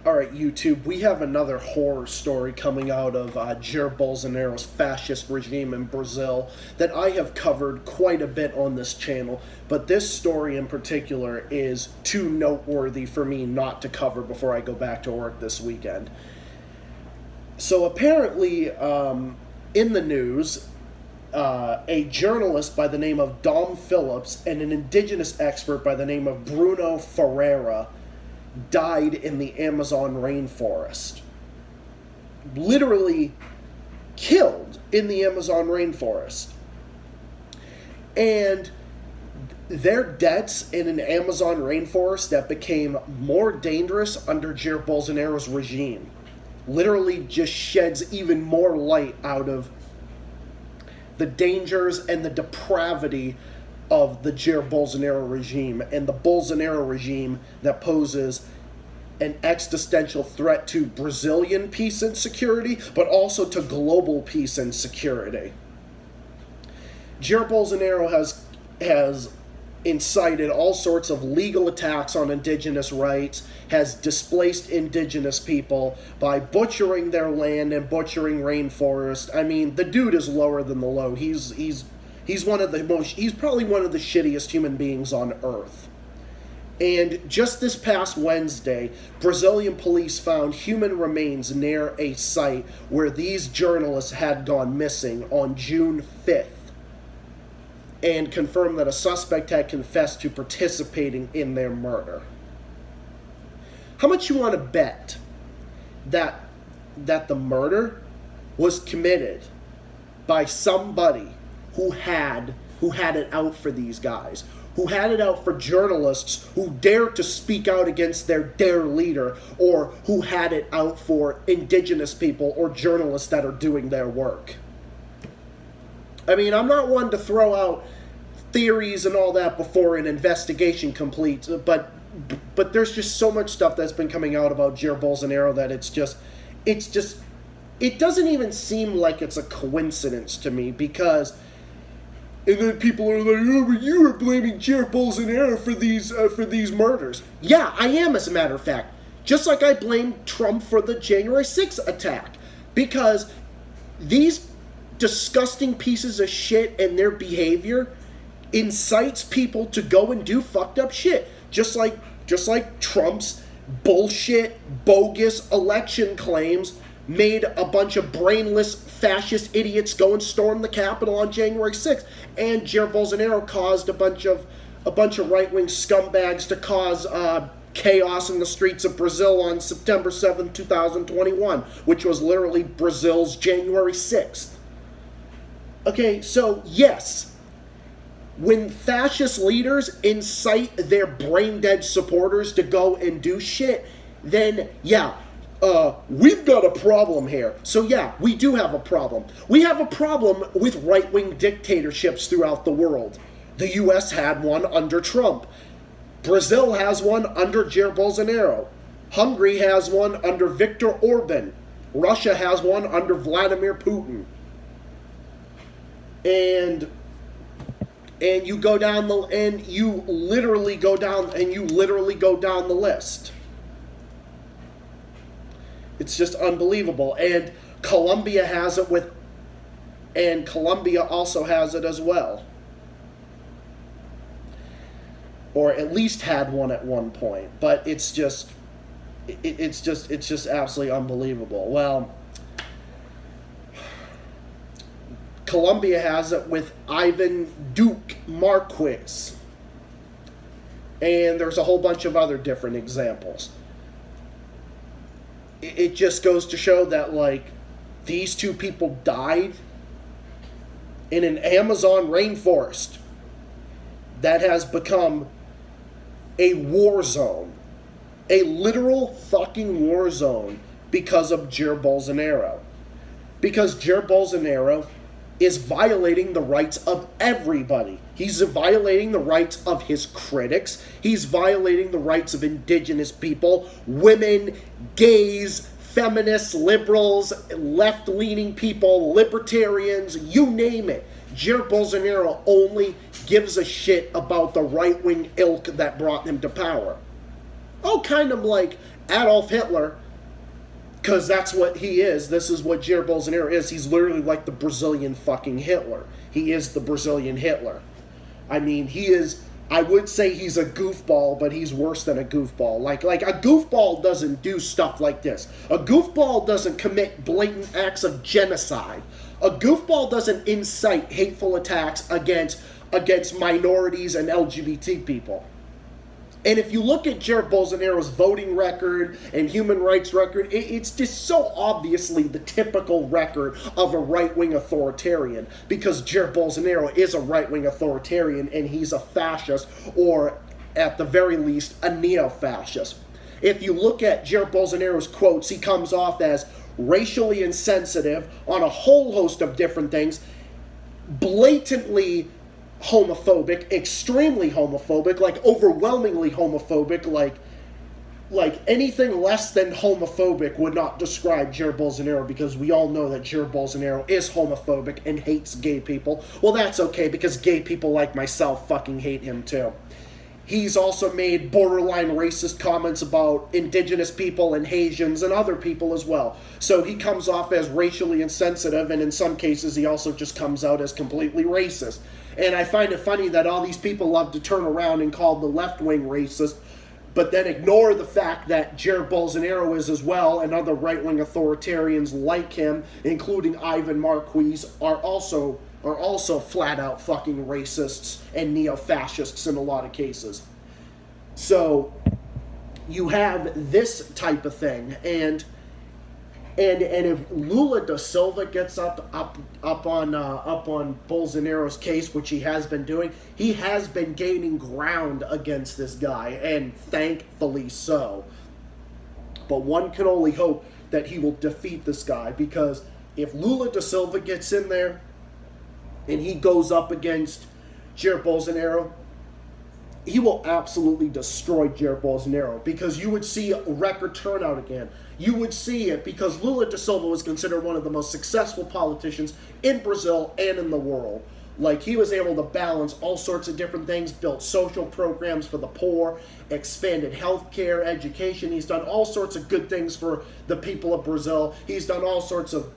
All right, YouTube, we have another horror story coming out of Jair Bolsonaro's fascist regime in Brazil that I have covered quite a bit on this channel, but this story in particular is too noteworthy for me not to cover before I go back to work this weekend. So apparently, in the news, a journalist by the name of Dom Phillips and an indigenous expert by the name of Bruno Pereira died in the Amazon rainforest. Literally killed in the Amazon rainforest. And their deaths in an Amazon rainforest that became more dangerous under Jair Bolsonaro's regime literally just sheds even more light out of the dangers and the depravity of the Jair Bolsonaro regime and the Bolsonaro regime that poses an existential threat to Brazilian peace and security, but also to global peace and security. Jair Bolsonaro has incited all sorts of legal attacks on indigenous rights, has displaced indigenous people by butchering their land and butchering rainforest. I mean, the dude is lower than the low. He's probably one of the shittiest human beings on earth. And just this past Wednesday, Brazilian police found human remains near a site where these journalists had gone missing on June 5th and confirmed that a suspect had confessed to participating in their murder. How much you want to bet that the murder was committed by somebody who had it out for these guys, who had it out for journalists who dared to speak out against their leader, or who had it out for indigenous people or journalists that are doing their work? I mean, I'm not one to throw out theories and all that before an investigation completes, but there's just so much stuff that's been coming out about Jair Bolsonaro that it doesn't even seem like it's a coincidence to me, because and then people are like, oh, but you were blaming Jair Bolsonaro for these murders. Yeah, I am, as a matter of fact. Just like I blamed Trump for the January 6th attack. Because these disgusting pieces of shit and their behavior incites people to go and do fucked up shit. Just like Trump's bullshit, bogus election claims made a bunch of brainless fascist idiots go and storm the Capitol on January 6th, and Jair Bolsonaro caused a bunch of right-wing scumbags to cause chaos in the streets of Brazil on September 7th, 2021, which was literally Brazil's January 6th. Okay, so yes, when fascist leaders incite their brain-dead supporters to go and do shit, then yeah, we've got a problem here. So yeah, we do have a problem. We have a problem with right-wing dictatorships throughout the world. The US had one under Trump. Brazil has one under Jair Bolsonaro. Hungary has one under Viktor Orban. Russia has one under Vladimir Putin. And you go down you literally go down the list. It's just unbelievable. And Colombia has it and Colombia also has it as well. Or at least had one at one point. But it's just absolutely unbelievable. Well, Colombia has it with Ivan Duque Marquez. And there's a whole bunch of other different examples. It just goes to show that, like, these two people died in an Amazon rainforest that has become a war zone. A literal fucking war zone because of Jair Bolsonaro. Because Jair Bolsonaro is violating the rights of everybody. He's violating the rights of his critics. He's violating the rights of indigenous people, women, gays, feminists, liberals, left-leaning people, libertarians, you name it. Jair Bolsonaro only gives a shit about the right-wing ilk that brought him to power. Oh, kind of like Adolf Hitler, because that's what he is. This is what Jair Bolsonaro is. He's literally like the Brazilian fucking Hitler. He is the Brazilian Hitler. I mean, he is. I would say he's a goofball, but he's worse than a goofball. Like a goofball doesn't do stuff like this. A goofball doesn't commit blatant acts of genocide. A goofball doesn't incite hateful attacks against minorities and LGBT people. And if you look at Jair Bolsonaro's voting record and human rights record, it's just so obviously the typical record of a right-wing authoritarian, because Jair Bolsonaro is a right-wing authoritarian and he's a fascist, or at the very least, a neo-fascist. If you look at Jair Bolsonaro's quotes, he comes off as racially insensitive on a whole host of different things, blatantly homophobic, extremely homophobic, like overwhelmingly homophobic, like anything less than homophobic would not describe Jair Bolsonaro, because we all know that Jair Bolsonaro is homophobic and hates gay people. Well, that's okay, because gay people like myself fucking hate him too. He's also made borderline racist comments about indigenous people and Haitians and other people as well. So he comes off as racially insensitive, and in some cases he also just comes out as completely racist. And I find it funny that all these people love to turn around and call the left wing racist, but then ignore the fact that Jair Bolsonaro is as well, and other right wing authoritarians like him, including Ivan Marquez, are also flat out fucking racists and neo-fascists in a lot of cases. So you have this type of thing, and if Lula da Silva gets up on Bolsonaro's case, which he has been doing, he has been gaining ground against this guy, and thankfully so. But one can only hope that he will defeat this guy, because if Lula da Silva gets in there and he goes up against Jair Bolsonaro, he will absolutely destroy Jair Bolsonaro, because you would see a record turnout again. You would see it because Lula da Silva was considered one of the most successful politicians in Brazil and in the world. Like, he was able to balance all sorts of different things, built social programs for the poor, expanded healthcare, education. He's done all sorts of good things for the people of Brazil. He's done all sorts of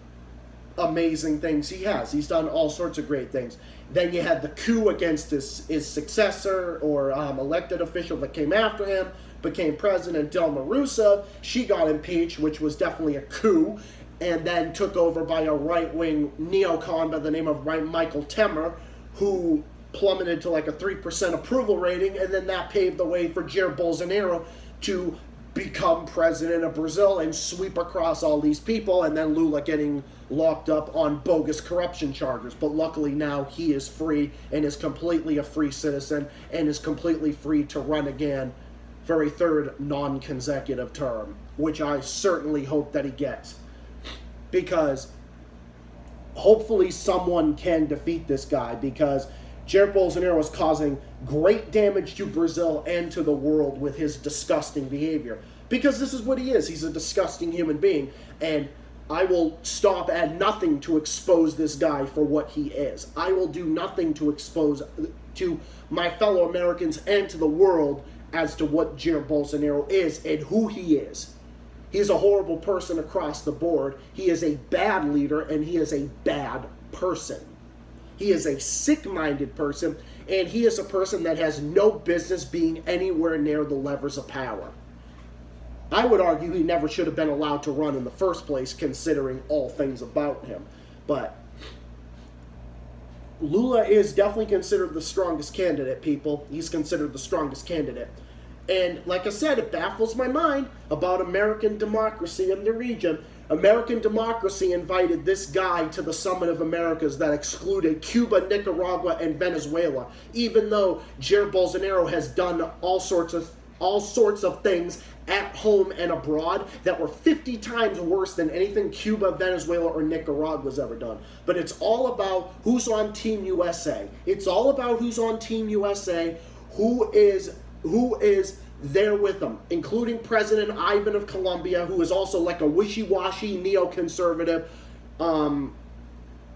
amazing things. He's done all sorts of great things. Then you had the coup against his successor, or elected official that came after him, became president, Dilma Rousseff. She got impeached, which was definitely a coup, and then took over by a right-wing neocon by the name of Michael Temer, who plummeted to like a 3% approval rating, and then that paved the way for Jair Bolsonaro to become president of Brazil and sweep across all these people, and then Lula getting locked up on bogus corruption charges. But luckily now he is free and is completely a free citizen and is completely free to run again for a third non-consecutive term, which I certainly hope that he gets, because hopefully someone can defeat this guy, because Jair Bolsonaro is causing great damage to Brazil and to the world with his disgusting behavior. Because this is what he is. He's a disgusting human being. And I will stop at nothing to expose this guy for what he is. I will do nothing to expose to my fellow Americans and to the world as to what Jair Bolsonaro is and who he is. He is a horrible person across the board. He is a bad leader, and he is a bad person. He is a sick-minded person, and he is a person that has no business being anywhere near the levers of power. I would argue he never should have been allowed to run in the first place, considering all things about him. But Lula is definitely considered the strongest candidate, people. He's considered the strongest candidate. And like I said, it baffles my mind about American democracy in the region. American democracy invited this guy to the Summit of Americas that excluded Cuba, Nicaragua, and Venezuela, even though Jair Bolsonaro has done all sorts of things at home and abroad that were 50 times worse than anything Cuba, Venezuela, or Nicaragua has ever done. But it's all about who's on Team USA. It's all about who's on Team USA, who is there with them, including President Ivan of Colombia, who is also like a wishy-washy neoconservative,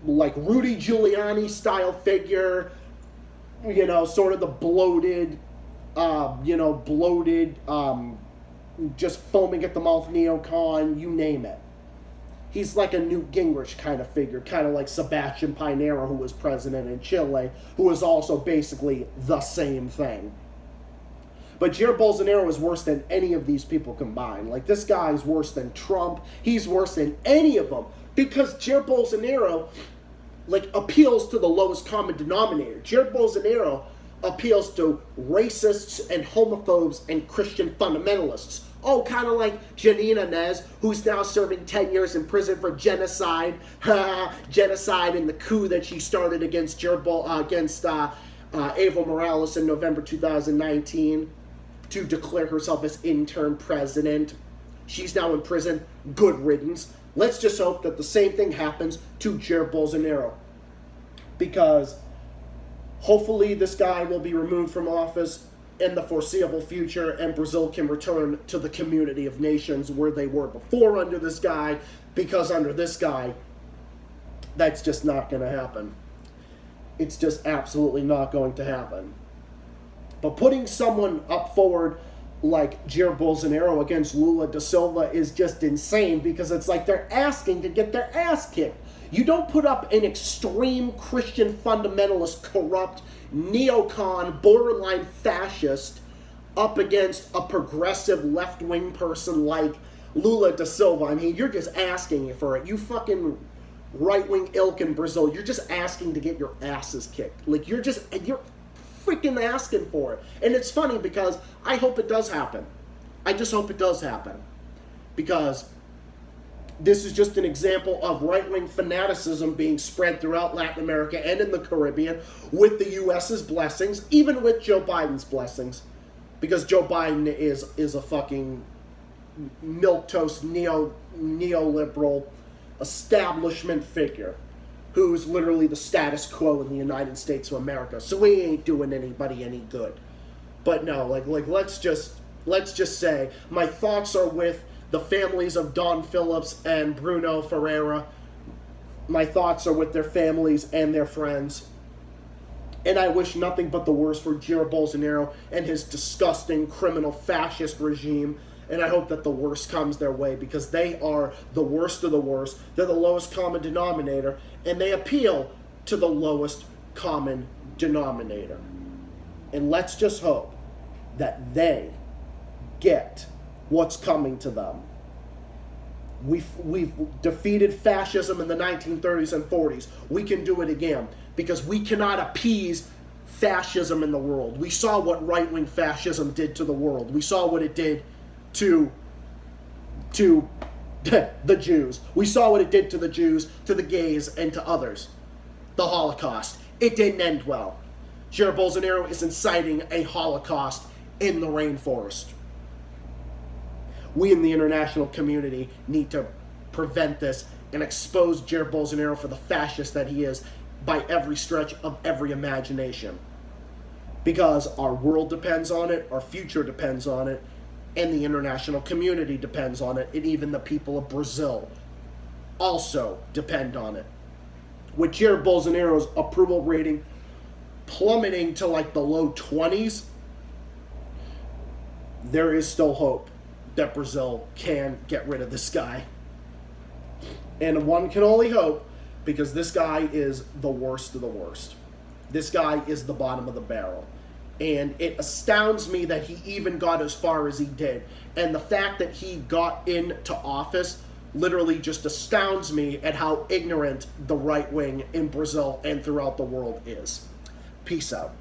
like Rudy Giuliani style figure, sort of the bloated just foaming at the mouth neocon, you name it. He's like a Newt Gingrich kind of figure, kind of like Sebastian Pinera, who was president in Chile, who was also basically the same thing. But Jair Bolsonaro is worse than any of these people combined. Like, this guy's worse than Trump. He's worse than any of them. Because Jair Bolsonaro, like, appeals to the lowest common denominator. Jair Bolsonaro appeals to racists and homophobes and Christian fundamentalists. Oh, kind of like Janine Inez, who's now serving 10 years in prison for genocide. Genocide in the coup that she started against Evo Morales in November 2019 to declare herself as interim president. She's now in prison. Good riddance. Let's just hope that the same thing happens to Jair Bolsonaro. Because hopefully this guy will be removed from office in the foreseeable future, and Brazil can return to the community of nations where they were before under this guy, because under this guy, that's just not going to happen. It's just absolutely not going to happen. But putting someone up forward like Jair Bolsonaro against Lula da Silva is just insane, because it's like they're asking to get their ass kicked. You don't put up an extreme Christian fundamentalist, corrupt, neocon, borderline fascist up against a progressive left-wing person like Lula da Silva. I mean, you're just asking for it. You fucking right-wing ilk in Brazil, you're just asking to get your asses kicked. Like, you're freaking asking for it. And it's funny because I hope it does happen. I just hope it does happen. Because this is just an example of right-wing fanaticism being spread throughout Latin America and in the Caribbean with the U.S.'s blessings, even with Joe Biden's blessings. Because Joe Biden is a fucking milquetoast neoliberal establishment figure who's literally the status quo in the United States of America. So he ain't doing anybody any good. But no, like let's just say my thoughts are with the families of Don Phillips and Bruno Pereira. My thoughts are with their families and their friends. And I wish nothing but the worst for Jair Bolsonaro and his disgusting criminal fascist regime. And I hope that the worst comes their way, because they are the worst of the worst. They're the lowest common denominator, and they appeal to the lowest common denominator. And let's just hope that they get what's coming to them. We've defeated fascism in the 1930s and 40s. We can do it again, because we cannot appease fascism in the world. We saw what right-wing fascism did to the world. We saw what it did to the Jews. We saw what it did to the Jews, to the gays, and to others. The Holocaust. It didn't end well. Jair Bolsonaro is inciting a Holocaust in the rainforest. We in the international community need to prevent this and expose Jair Bolsonaro for the fascist that he is by every stretch of every imagination. Because our world depends on it, our future depends on it, and the international community depends on it, and even the people of Brazil also depend on it. With Jair Bolsonaro's approval rating plummeting to like the low 20s, there is still hope that Brazil can get rid of this guy. And one can only hope, because this guy is the worst of the worst. This guy is the bottom of the barrel. And it astounds me that he even got as far as he did. And the fact that he got into office literally just astounds me at how ignorant the right wing in Brazil and throughout the world is. Peace out.